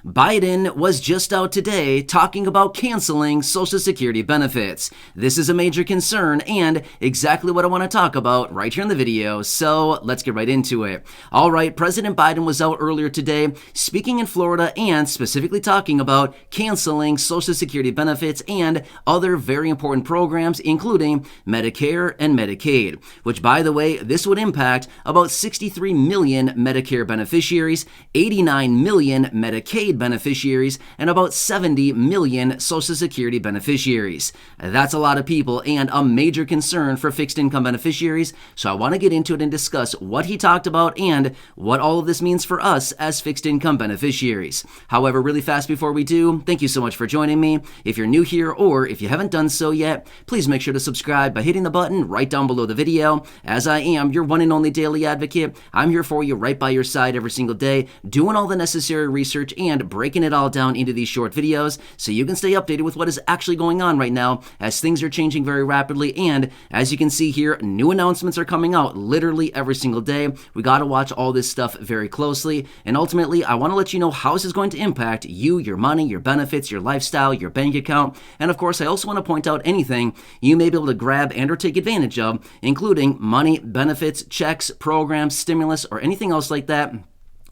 Biden was just out today talking about canceling Social Security benefits. This is a major concern and exactly what I want to talk about right here in the video, so let's get right into it. All right, President Biden was out earlier today speaking in Florida and specifically talking about canceling Social Security benefits and other very important programs, including Medicare and Medicaid, which, by the way, this would impact about 63 million Medicare beneficiaries, 89 million Medicaid beneficiaries, and about 70 million Social Security beneficiaries. That's a lot of people and a major concern for fixed income beneficiaries, so I want to get into it and discuss what he talked about and what all of this means for us as fixed income beneficiaries. However, really fast before we do, thank you so much for joining me. If you're new here or if you haven't done so yet, please make sure to subscribe by hitting the button right down below the video. As I am your one and only daily advocate, I'm here for you right by your side every single day, doing all the necessary research and breaking it all down into these short videos so you can stay updated with what is actually going on right now as things are changing very rapidly. And as you can see here, new announcements are coming out literally every single day. We got to watch all this stuff very closely. And ultimately, I want to let you know how this is going to impact you, your money, your benefits, your lifestyle, your bank account. And of course, I also want to point out anything you may be able to grab and or take advantage of, including money, benefits, checks, programs, stimulus, or anything else like that.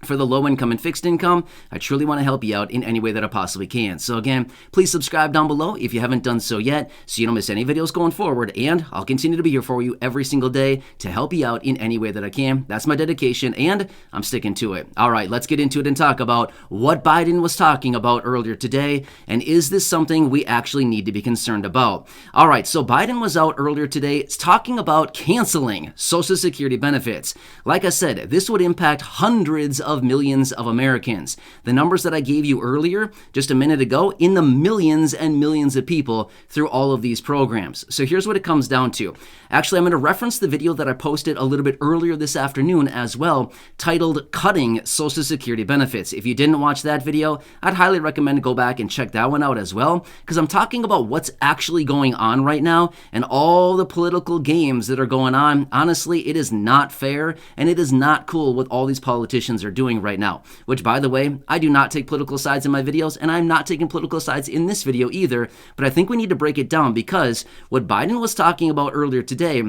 For the low income and fixed income, I truly want to help you out in any way that I possibly can. So again, please subscribe down below if you haven't done so yet so you don't miss any videos going forward, and I'll continue to be here for you every single day to help you out in any way that I can. That's my dedication and I'm sticking to it. All right, let's get into it and talk about what Biden was talking about earlier today, and is this something we actually need to be concerned about? All right, so Biden was out earlier today talking about canceling Social Security benefits. Like I said, this would impact hundreds of millions of Americans. The numbers that I gave you earlier, just a minute ago, in the millions and millions of people through all of these programs. So here's what it comes down to. Actually, I'm going to reference the video that I posted a little bit earlier this afternoon as well, titled Cutting Social Security Benefits. If you didn't watch that video, I'd highly recommend go back and check that one out as well, because I'm talking about what's actually going on right now and all the political games that are going on. Honestly, it is not fair and it is not cool what all these politicians are doing right now, which, by the way, I do not take political sides in my videos, and I'm not taking political sides in this video either, but I think we need to break it down because what Biden was talking about earlier today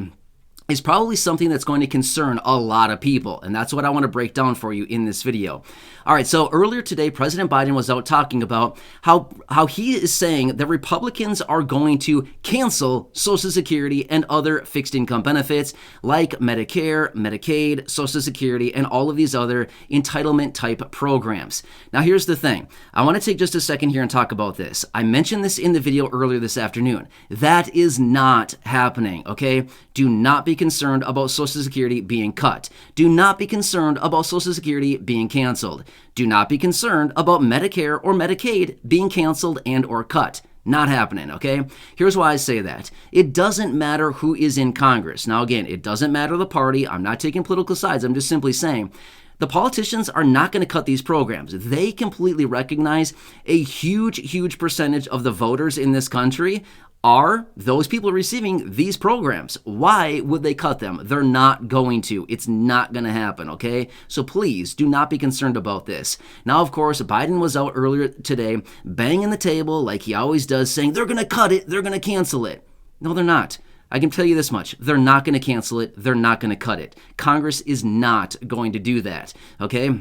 is probably something that's going to concern a lot of people, and that's what I want to break down for you in this video. All right, so earlier today, President Biden was out talking about how he is saying that Republicans are going to cancel Social Security and other fixed income benefits like Medicare, Medicaid, Social Security, and all of these other entitlement type programs. Now, here's the thing. I want to take just a second here and talk about this. I mentioned this in the video earlier this afternoon. That is not happening, okay? Do not be concerned about Social Security being cut. Do not be concerned about Social Security being canceled. Do not be concerned about Medicare or Medicaid being canceled and or cut. Not happening, okay? Here's why I say that. It doesn't matter who is in Congress. Now, again, it doesn't matter the party. I'm not taking political sides. I'm just simply saying the politicians are not going to cut these programs. They completely recognize a huge percentage of the voters in this country are those people receiving these programs. Why would they cut them? They're not going to. It's not going to happen, okay? So please do not be concerned about this. Now, of course, Biden was out earlier today banging the table like he always does, saying they're going to cut it, they're going to cancel it. No, they're not. I can tell you this much. They're not going to cancel it. They're not going to cut it. Congress is not going to do that, okay?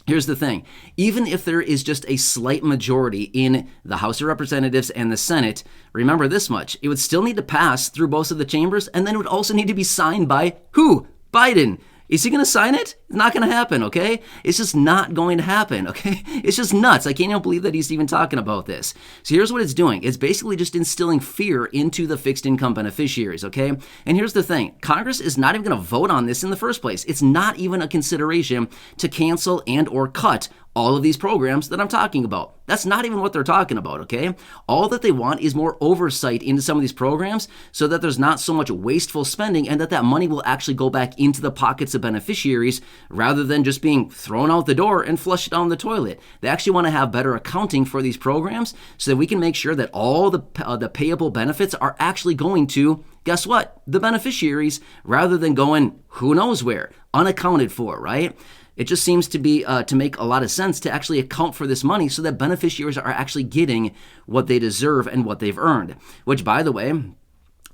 Here's the thing. Even if there is just a slight majority in the House of Representatives and the Senate, remember this much. It would still need to pass through both of the chambers, and then it would also need to be signed by who? Biden. Is he going to sign it? It's not going to happen, okay? It's just not going to happen, okay? It's just nuts. I can't even believe that he's even talking about this. So here's what it's doing. It's basically just instilling fear into the fixed income beneficiaries, okay? And here's the thing. Congress is not even going to vote on this in the first place. It's not even a consideration to cancel and or cut all of these programs that I'm talking about. That's not even what they're talking about, okay? All that they want is more oversight into some of these programs so that there's not so much wasteful spending and that money will actually go back into the pockets of beneficiaries rather than just being thrown out the door and flushed down the toilet. They actually want to have better accounting for these programs so that we can make sure that all the payable benefits are actually going to, guess what? The beneficiaries, rather than going who knows where, unaccounted for, right? It just seems to be to make a lot of sense to actually account for this money so that beneficiaries are actually getting what they deserve and what they've earned. Which, by the way,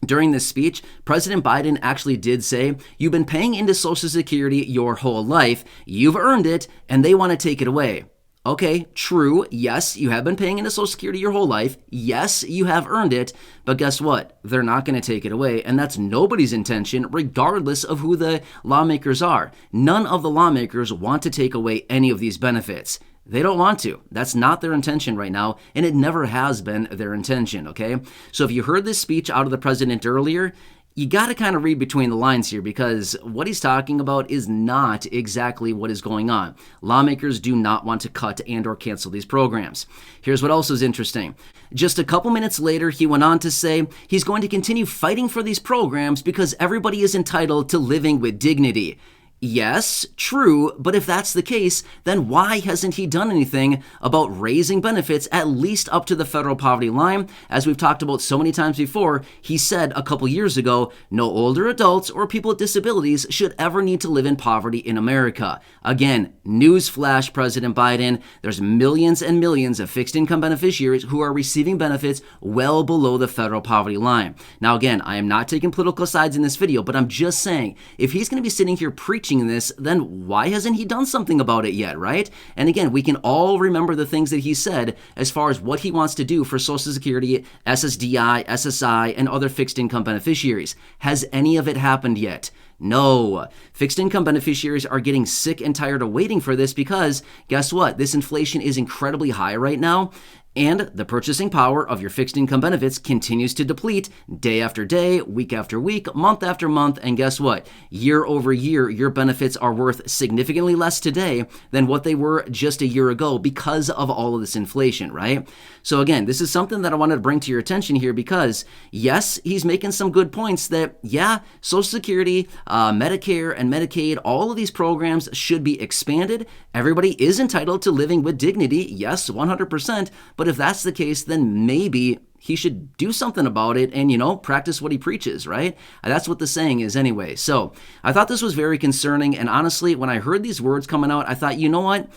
during this speech, President Biden actually did say, you've been paying into Social Security your whole life, you've earned it, and they want to take it away. Okay, true. Yes, you have been paying into Social Security your whole life. Yes, you have earned it. But guess what? They're not going to take it away. And that's nobody's intention, regardless of who the lawmakers are. None of the lawmakers want to take away any of these benefits. They don't want to. That's not their intention right now, and it never has been their intention, okay? So if you heard this speech out of the president earlier, you got to kind of read between the lines here, because what he's talking about is not exactly what is going on. Lawmakers do not want to cut and or cancel these programs. Here's what else is interesting. Just a couple minutes later, he went on to say he's going to continue fighting for these programs because everybody is entitled to living with dignity. Yes, true, but if that's the case, then why hasn't he done anything about raising benefits at least up to the federal poverty line? As we've talked about so many times before, he said a couple years ago, no older adults or people with disabilities should ever need to live in poverty in America. Again, newsflash, President Biden, there's millions and millions of fixed income beneficiaries who are receiving benefits well below the federal poverty line. Now again, I am not taking political sides in this video, but I'm just saying, if he's going to be sitting here preaching this, then why hasn't he done something about it yet, right? And again, we can all remember the things that he said as far as what he wants to do for Social Security, SSDI, SSI, and other fixed income beneficiaries. Has any of it happened yet? No. Fixed income beneficiaries are getting sick and tired of waiting for this because, guess what? This inflation is incredibly high right now, and the purchasing power of your fixed income benefits continues to deplete day after day, week after week, month after month, and guess what? Year over year, your benefits are worth significantly less today than what they were just a year ago because of all of this inflation, right? So again, this is something that I wanted to bring to your attention here because, yes, he's making some good points that, yeah, Social Security, Medicare and Medicaid, all of these programs should be expanded. Everybody is entitled to living with dignity, yes, 100%, but if that's the case, then maybe he should do something about it and, practice what he preaches, right? That's what the saying is anyway. So I thought this was very concerning. And honestly, when I heard these words coming out, I thought, you know what?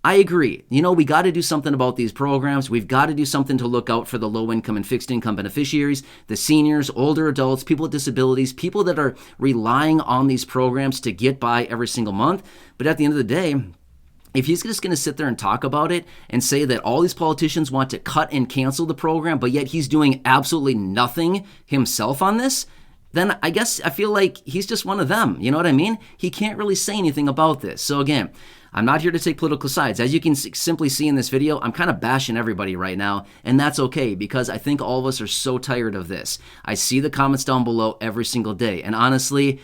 I agree. We got to do something about these programs. We've got to do something to look out for the low income and fixed income beneficiaries, the seniors, older adults, people with disabilities, people that are relying on these programs to get by every single month. But at the end of the day, if he's just going to sit there and talk about it and say that all these politicians want to cut and cancel the program, but yet he's doing absolutely nothing himself on this, then I guess I feel like he's just one of them. You know what I mean? He can't really say anything about this. So again, I'm not here to take political sides. As you can simply see in this video, I'm kind of bashing everybody right now, and that's okay because I think all of us are so tired of this. I see the comments down below every single day, and honestly,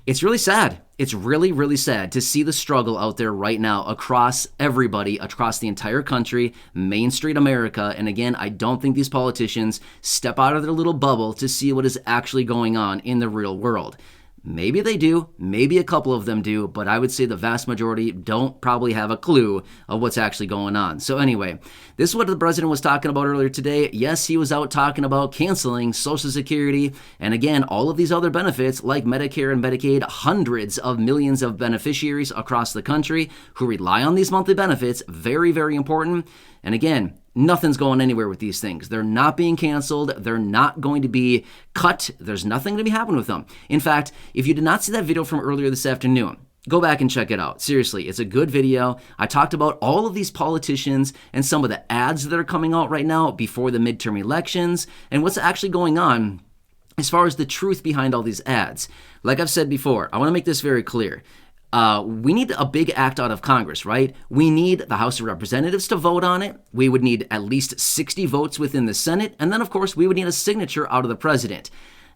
it's really sad. It's really, really sad to see the struggle out there right now across everybody, across the entire country, Main Street America. And again, I don't think these politicians step out of their little bubble to see what is actually going on in the real world. Maybe they do, maybe a couple of them do, but I would say the vast majority don't probably have a clue of what's actually going on. So anyway, this is what the president was talking about earlier today. Yes, he was out talking about canceling Social Security and again, all of these other benefits like Medicare and Medicaid, hundreds of millions of beneficiaries across the country who rely on these monthly benefits. Very, very important. And again, nothing's going anywhere with these things. They're not being canceled. They're not going to be cut. There's nothing going to be happening with them. In fact, if you did not see that video from earlier this afternoon, go back and check it out. Seriously, it's a good video. I talked about all of these politicians and some of the ads that are coming out right now before the midterm elections and what's actually going on as far as the truth behind all these ads. Like I've said before, I want to make this very clear. We need a big act out of Congress, right? We need the House of Representatives to vote on it. We would need at least 60 votes within the Senate. And then, of course, we would need a signature out of the president.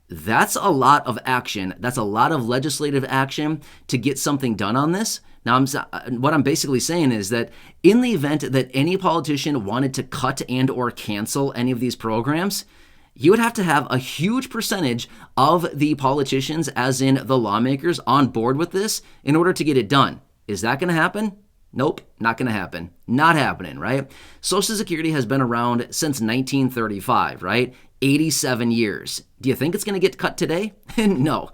That's a lot of action. That's a lot of legislative action to get something done on this. Now, what I'm basically saying is that in the event that any politician wanted to cut and or cancel any of these programs, you would have to have a huge percentage of the politicians, as in the lawmakers, on board with this in order to get it done. Is that going to happen? Nope, not going to happen. Not happening, right? Social Security has been around since 1935, right? 87 years. Do you think it's going to get cut today? No,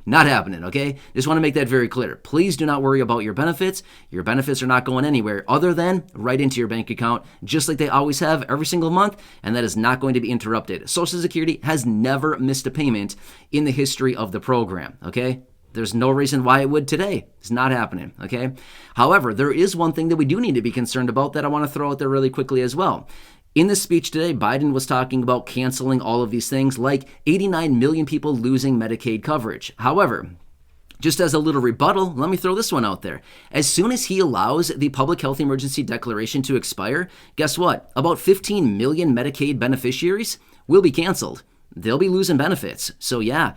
not happening, okay? Just want to make that very clear. Please do not worry about your benefits. Your benefits are not going anywhere other than right into your bank account, just like they always have every single month, and that is not going to be interrupted. Social Security has never missed a payment in the history of the program, okay? There's no reason why it would today. It's not happening, okay? However, there is one thing that we do need to be concerned about that I want to throw out there really quickly as well. In this speech today, Biden was talking about canceling all of these things, like 89 million people losing Medicaid coverage. However, just as a little rebuttal, let me throw this one out there. As soon as he allows the public health emergency declaration to expire, guess what? About 15 million Medicaid beneficiaries will be canceled. They'll be losing benefits. So yeah,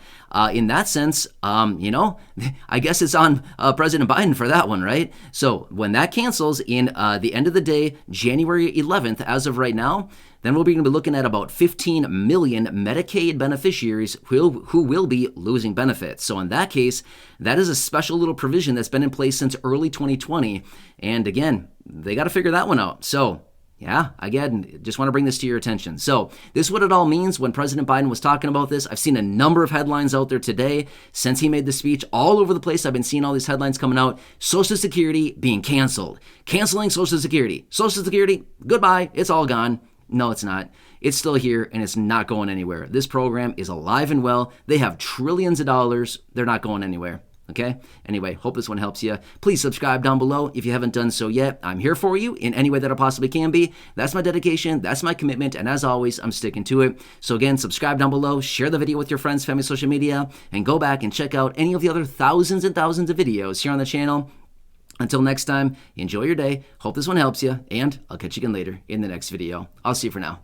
in that sense, I guess it's on President Biden for that one, right? So when that cancels in the end of the day, January 11th, as of right now, then we'll be going to be looking at about 15 million Medicaid beneficiaries who will be losing benefits. So in that case, that is a special little provision that's been in place since early 2020. And again, they got to figure that one out. So yeah, again, just want to bring this to your attention. So this is what it all means when President Biden was talking about this. I've seen a number of headlines out there today since he made the speech all over the place. I've been seeing all these headlines coming out. Social Security being canceled. Canceling Social Security. Social Security, goodbye. It's all gone. No, it's not. It's still here and it's not going anywhere. This program is alive and well. They have trillions of dollars. They're not going anywhere. Okay? Anyway, hope this one helps you. Please subscribe down below if you haven't done so yet. I'm here for you in any way that I possibly can be. That's my dedication. That's my commitment. And as always, I'm sticking to it. So again, subscribe down below, share the video with your friends, family, social media, and go back and check out any of the other thousands and thousands of videos here on the channel. Until next time, enjoy your day. Hope this one helps you, and I'll catch you again later in the next video. I'll see you for now.